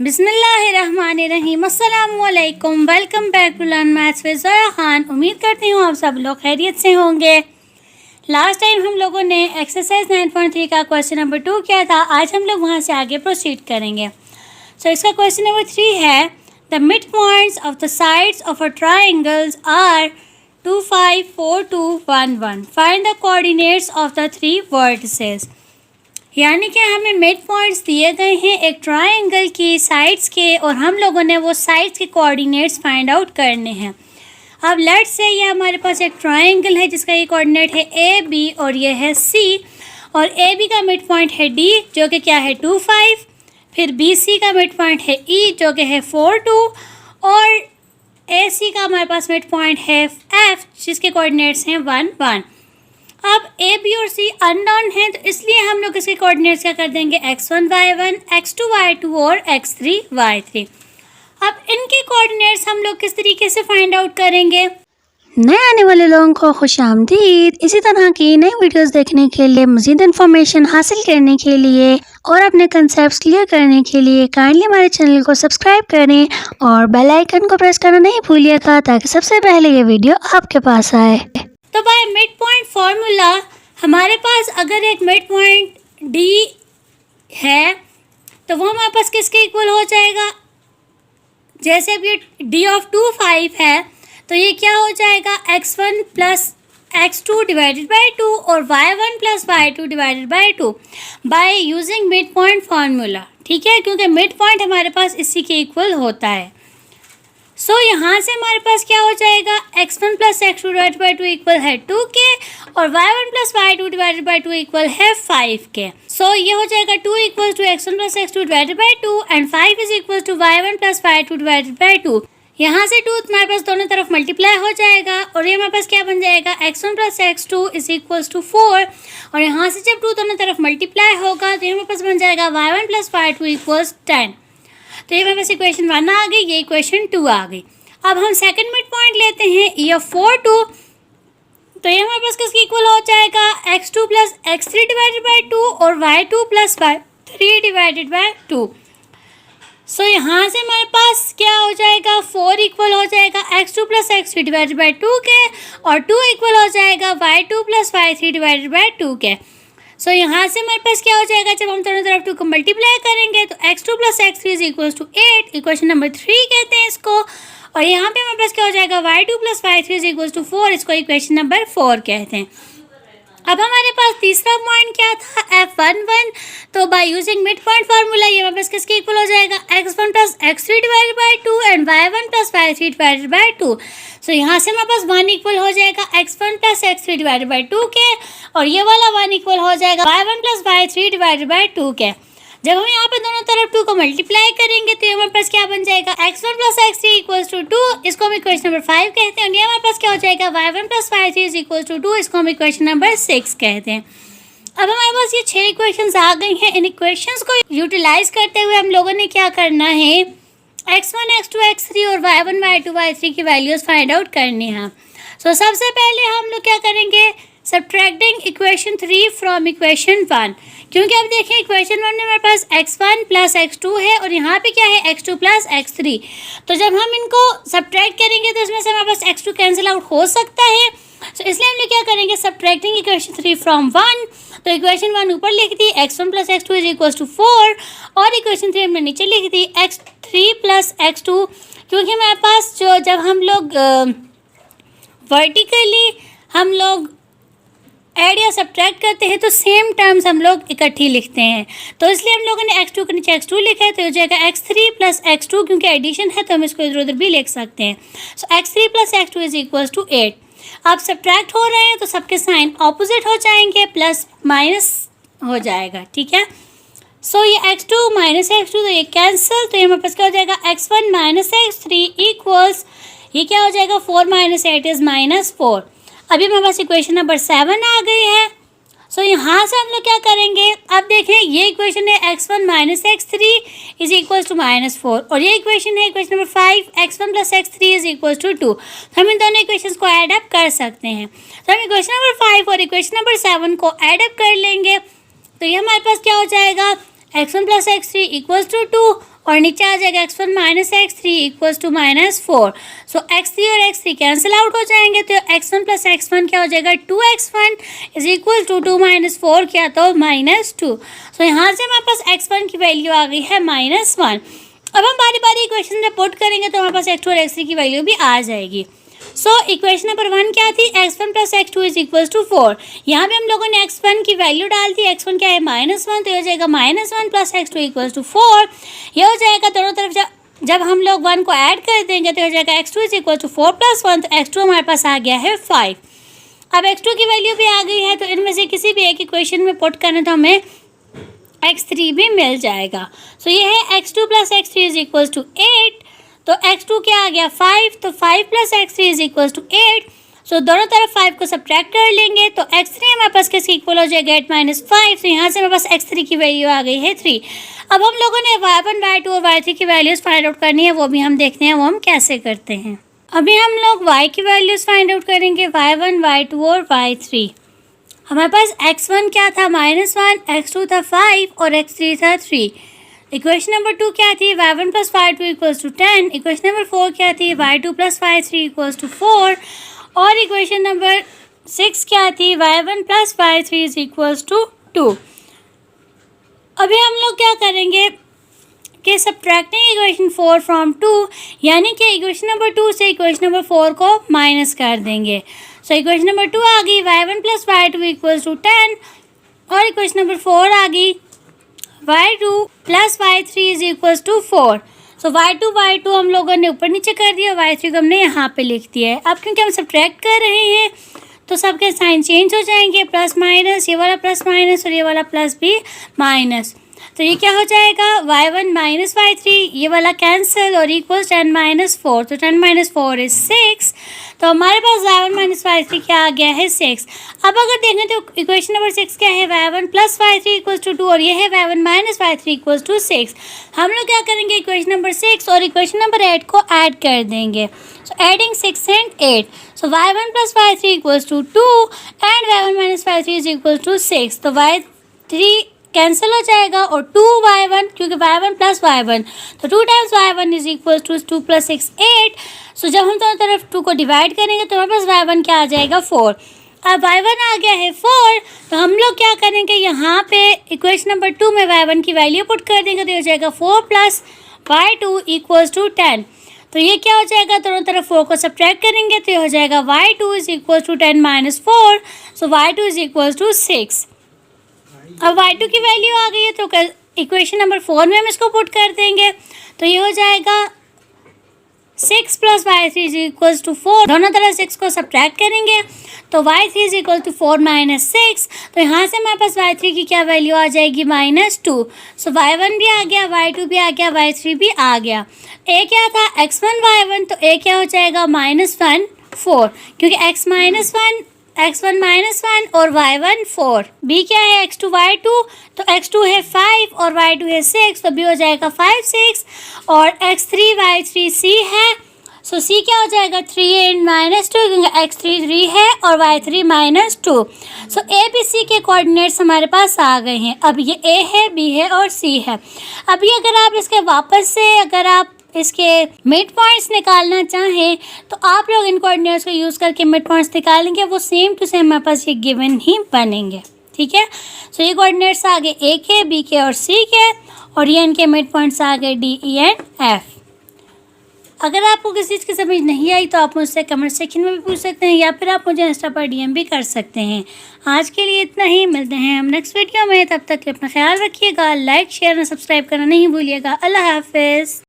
बिस्मिल्लाहिर्रहमानिर्रहीम। अस्सलामुअलैकुम। Welcome back to learn maths with Zoya Khan. उम्मीद करती हूँ आप सब लोग खैरियत से होंगे। लास्ट टाइम हम लोगों ने एक्सरसाइज 9.3 का क्वेश्चन नंबर 2 किया था। आज हम लोग वहाँ से आगे प्रोसीड करेंगे। इसका क्वेश्चन नंबर 3 है, the mid points of the sides of a triangles are 2, 5, 4, 2, 1, 1। Find the coordinates of the 3 vertices. यानी कि हमें मिड पॉइंट्स दिए गए हैं एक ट्रायंगल की साइड्स के, और हम लोगों ने वो साइड्स के कोऑर्डिनेट्स फाइंड आउट करने हैं। अब लेट्स से ये हमारे पास एक ट्रायंगल है जिसका ये कोऑर्डिनेट है ए बी और ये है सी, और ए बी का मिड पॉइंट है डी जो कि क्या है 2, 5, फिर बी सी का मिड पॉइंट है ई जो कि है 4, 2, और ए सी का हमारे पास मिड पॉइंट है एफ जिसके कोऑर्डिनेट्स हैं 1, 1। अब ए बी और सी अननोन हैं, तो इसलिए हम लोग इसके कोऑर्डिनेट्स क्या कर देंगे, x1 y1, x2 y2 और x3 y3। अब इनके कोऑर्डिनेट्स हम लोग किस तरीके से फाइंड आउट करेंगे। नए आने वाले लोगों को खुशामदीद। इसी तरह की नई वीडियोस देखने के लिए, मज़ीद इन्फॉर्मेशन हासिल करने के लिए और अपने कंसेप्ट्स क्लियर करने के लिए काइंडली हमारे चैनल को सब्सक्राइब करें और बेल आइकन को प्रेस करना नहीं भूलिएगा ताकि सबसे पहले ये वीडियो आपके पास आए। तो बाय मिड पॉइंट फार्मूला हमारे पास अगर एक मिड पॉइंट डी है तो वो हमारे पास किसके इक्वल हो जाएगा। जैसे अब ये डी ऑफ 2, 5 है तो ये क्या हो जाएगा, x1 plus x2 divided by 2 और y1 plus y2 divided by 2 by using mid point formula. ठीक है, क्योंकि मिड पॉइंट हमारे पास इसी के इक्वल होता है। यहाँ से हमारे पास क्या हो जाएगा, x1 plus x2 divided by 2 equal है 2 के, और y1 plus y2 divided by 2 equal है 5 के। ये हो जाएगा 2 equal to x1 plus x2 divided by 2 and 5 is equal to y1 plus y2 divided by 2। यहाँ से 2 हमारे पास दोनों तरफ मल्टीप्लाई हो जाएगा और ये हमारे पास क्या बन जाएगा, x1 plus x2 is equal to 4, और यहाँ से जब 2 दोनों तरफ मल्टीप्लाई होगा तो ये हमारे पास बन जाएगा y1 प्लस y2 इक्वल्स 10। तो ये हमारे पास इक्वेशन 1 आ गई, ये इक्वेशन 2 आ गई। अब हम सेकंड मिड पॉइंट लेते हैं ई ऑफ 4, 2, तो ये हमारे पास किसके इक्वल हो जाएगा, x2 plus x3 divided by 2 और y2 plus y3 divided by 2। यहाँ से हमारे पास क्या हो जाएगा, 4 इक्वल हो जाएगा x2 plus x3 divided by 2 के, और 2 इक्वल हो जाएगा y2 plus y3 divided by 2 के। यहाँ से हमारे पास क्या हो जाएगा, जब हम दोनों तरफ 2 को मल्टीप्लाई करेंगे तो x2 plus x3 is equal to 8, equation number 3 कहते हैं इसको। और यहाँ पे हमारे पास क्या हो जाएगा, y2 plus y3 is equal to 4, इसको इक्वेशन नंबर 4 कहते हैं। अब हमारे पास तीसरा पॉइंट क्या था, f11, तो by using mid point formula ये हमारे पास किसके इक्वल हो जाएगा, x1 plus x3 divided by 2 and y1 plus y3 divided by 2। यहाँ से हमारे पास 1 इक्वल हो जाएगा x1 plus x3 divided by 2 के, और ये वाला 1 इक्वल हो जाएगा y1 plus y3 divided by 2 के। जब हम यहाँ पे दोनों तरफ 2 को मल्टीप्लाई करेंगे तो हमारे पास क्या बन जाएगा, x1 plus x3 equals to 2, इसको हम इक्वेशन नंबर 5 कहते हैं। और ये हमारे पास क्या हो जाएगा, y1 plus y3 is equals to 2, इसको हम इक्वेशन नंबर 6 कहते हैं। अब हमारे पास ये 6 इक्वेशंस आ गई हैं। इन इक्वेशंस को यूटिलाइज करते हुए हम लोगों ने क्या करना है, x1, x2, x3 और y1, y2, y3 की वैल्यूज फाइंड आउट करनी है। सबसे पहले हम लोग क्या करेंगे, सब्ट्रैक्टिंग इक्वेशन 3 फ्रॉम इक्वेशन 1, क्योंकि अब देखिए इक्वेशन 1 में हमारे पास x1 प्लस x2 है और यहाँ पे क्या है, x2 प्लस x3। तो जब हम इनको सब्ट्रैक्ट करेंगे तो इसमें से हमारे पास x2 कैंसिल आउट हो सकता है। इसलिए हम लोग क्या करेंगे, सब्ट्रैक्टिंग इक्वेशन 3 फ्रॉम 1, तो इक्वेशन 1 ऊपर लिख दी x1 plus x2 is equal to 4, और इक्वेशन 3 हमने नीचे लिख दी x3 प्लस x2, क्योंकि हमारे पास जब हम लोग वर्टिकली हम लोग ऐड या सब्ट्रैक्ट करते हैं तो सेम टर्म्स हम लोग इकट्ठी लिखते हैं, तो इसलिए हम लोगों ने x2 के नीचे x2 लिखा है, तो हो जाएगा x3 प्लस x2, क्योंकि एडिशन है तो हम इसको इधर उधर भी लिख सकते हैं। x3 plus x2 is equal to 8। अब सब्ट्रैक्ट हो रहे हैं तो सबके साइन ऑपोजिट हो जाएंगे, प्लस माइनस हो जाएगा। ठीक है, ये x2 माइनस x2 तो ये कैंसिल, तो ये हमारे पास क्या हो जाएगा, x1 माइनस x3 इक्वल्स, ये क्या हो जाएगा, 4 माइनस 8 इज माइनस 4। अभी हमारे पास इक्वेशन नंबर 7 आ गई है। यहाँ से हम लोग क्या करेंगे, अब देखें ये इक्वेशन है x1 minus x3 is equal to minus 4, और ये इक्वेशन है equation number 5 x1 plus x3 is equal to 2। तो हम इन दोनों इक्वेशंस को ऐड अप कर सकते हैं। तो हम इक्वेशन नंबर 5 और इक्वेशन नंबर 7 को ऐड अप कर लेंगे, तो ये हमारे पास क्या हो जाएगा, x1 plus x3 equals to 2, और नीचे आ जाएगा x1 minus x3 equals to -4। So x3 और x3 कैंसिल आउट हो जाएंगे, तो x1 प्लस x1 क्या हो जाएगा 2x1 is equal to 2 minus 4 क्या तो -2। सो यहाँ से हमारे पास x1 की वैल्यू आ गई है -1। अब हम बारी बारी इक्वेशन में पुट करेंगे तो हमारे पास x2 और x3 की वैल्यू भी आ जाएगी। सो इक्वेशन नंबर 1 क्या थी, x1 plus x2 is equal to 4। यहाँ पे हम लोगों ने x1 की वैल्यू डाल दी, x1 क्या है -1, तो ये हो जाएगा -1 प्लस x2 इक्वल टू 4। ये हो जाएगा दोनों तरफ जब हम लोग 1 को ऐड कर देंगे तो हो जाएगा x2 इज इक्वल टू 4 + 1, तो x2 हमारे पास आ गया है 5। अब x2 की वैल्यू भी आ गई है, तो इनमें से किसी भी एक इक्वेशन में पुट करना तो हमें x3 भी मिल जाएगा। सो ये है x2 plus x3 is equal to 8, तो x2 क्या आ गया 5, तो 5 plus x3 is equal to 8। So दोनों तरफ 5 को सब्ट्रैक्ट कर लेंगे तो x3 हमारे पास किसके इक्वल हो जाएगा 8 - 5। तो यहाँ से हमारे पास x3 की वैल्यू आ गई है 3। अब हम लोगों ने y1, y2 और y3 की वैल्यूज़ फाइंड आउट करनी है, वो भी हम देखते हैं वो हम कैसे करते हैं। अभी हम लोग y की वैल्यूज़ फाइंड आउट करेंगे, y1, y2 और y3। हमारे पास x1 क्या था -1, x2 था 5 और x3 था 3। इक्वेशन नंबर 2 क्या थी, y1 plus y2 equals to 10। Equation number 4 क्या थी, y2 plus y3 equals to 4। और इक्वेशन नंबर 6 क्या थी, y1 plus y3 is equals to 2। अभी हम लोग क्या करेंगे कि सब्ट्रैक्टिंग इक्वेशन 4 फ्रॉम 2, यानी कि इक्वेशन नंबर 2 से इक्वेशन नंबर 4 को माइनस कर देंगे। सो इक्वेशन नंबर 2 आ गई y1 plus y2 equals to 10 और इक्वेशन नंबर 4 आ गई y2 plus y3 is equals to 4। So y2 हम लोगों ने ऊपर नीचे कर दिया, y3 को हमने यहाँ पे लिख दिया है। अब क्योंकि हम सब्ट्रैक्ट कर रहे हैं तो सबके साइन चेंज हो जाएंगे, प्लस माइनस, ये वाला प्लस माइनस और ये वाला प्लस भी माइनस। तो ये क्या हो जाएगा y1 माइनस y3, ये वाला कैंसिल और इक्वल्स 10 - 4, तो 10 - 4 इज 6। तो हमारे पास y1 माइनस y3 क्या आ गया है 6। अब अगर देखें तो इक्वेशन नंबर 6 क्या है, y1 plus y3 equals to 2 और ये है y1 minus y3 equals to 6। हम लोग क्या करेंगे, इक्वेशन नंबर 6 और इक्वेशन नंबर 8 को ऐड कर देंगे। So adding 6 and 8, so y1 plus y3 equals to 2 and y1 minus y3 is equals to 6। तो y3 कैंसिल हो जाएगा और 2y1, क्योंकि y1 प्लस y1, तो 2 times y1 is equal to 2 + 6 8। So जब हम दोनों तरफ 2 को डिवाइड करेंगे तो हमारे पास y1 क्या आ जाएगा 4। अब y1 आ गया है 4, तो हम लोग क्या करेंगे, यहाँ पे इक्वेशन नंबर 2 में y1 की वैल्यू पुट कर देंगे, तो ये हो जाएगा 4 + y2 इक्वल्स टू 10। तो ये क्या हो जाएगा, दोनों तरफ 4 को सब्ट्रैक्ट करेंगे तो ये हो जाएगा y2 is equals to 10 - 4। So y2 is equals to 6। अब y2 की वैल्यू आ गई है तो इक्वेशन नंबर 4 में हम इसको पुट कर देंगे, तो ये हो जाएगा 6 + y3 इज इक्वल्स टू 4। दोनों तरफ 6 को सब्ट्रैक्ट करेंगे तो y3 इज इक्वल टू 4 - 6। तो यहाँ से हमारे पास y3 की क्या वैल्यू आ जाएगी -2। सो y1 भी आ गया, y2 भी आ गया, y3 भी आ गया। a क्या था x1 y1, तो a क्या हो जाएगा -1 4, क्योंकि x1 -1 और y1 4। b क्या है x2 y2, तो x2 है 5 और y2 है 6, तो b हो जाएगा 5 6 और x3 y3 c है। सो c क्या हो जाएगा 3 and -2, क्योंकि x3 3 है और y3 -2। So a b c के कोऑर्डिनेट्स हमारे पास आ गए हैं। अब ये a है, b है और c है। अब ये अगर आप इसके वापस से अगर आप इसके मिड पॉइंट्स निकालना चाहें तो आप लोग इन कोऑर्डिनेट्स को यूज़ करके मिड पॉइंट्स निकालेंगे, वो सेम टू सेम हमारे पास ये गिवन ही बनेंगे। ठीक है, सो ये कोऑर्डिनेट्स आ गए a के, b के और c के, और ये इनके मिड पॉइंट्स आ गए d, e एंड f। अगर आपको किसी चीज़ की समझ नहीं आई तो आप मुझसे कमेंट सेक्शन में भी पूछ सकते हैं या फिर आप मुझे इंस्टा पर DM भी कर सकते हैं। आज के लिए इतना ही, मिलते हैं हम नेक्स्ट वीडियो में। तब तक अपना ख्याल रखिएगा, लाइक शेयर और सब्सक्राइब करना नहीं भूलिएगा। अल्लाह हाफिज़।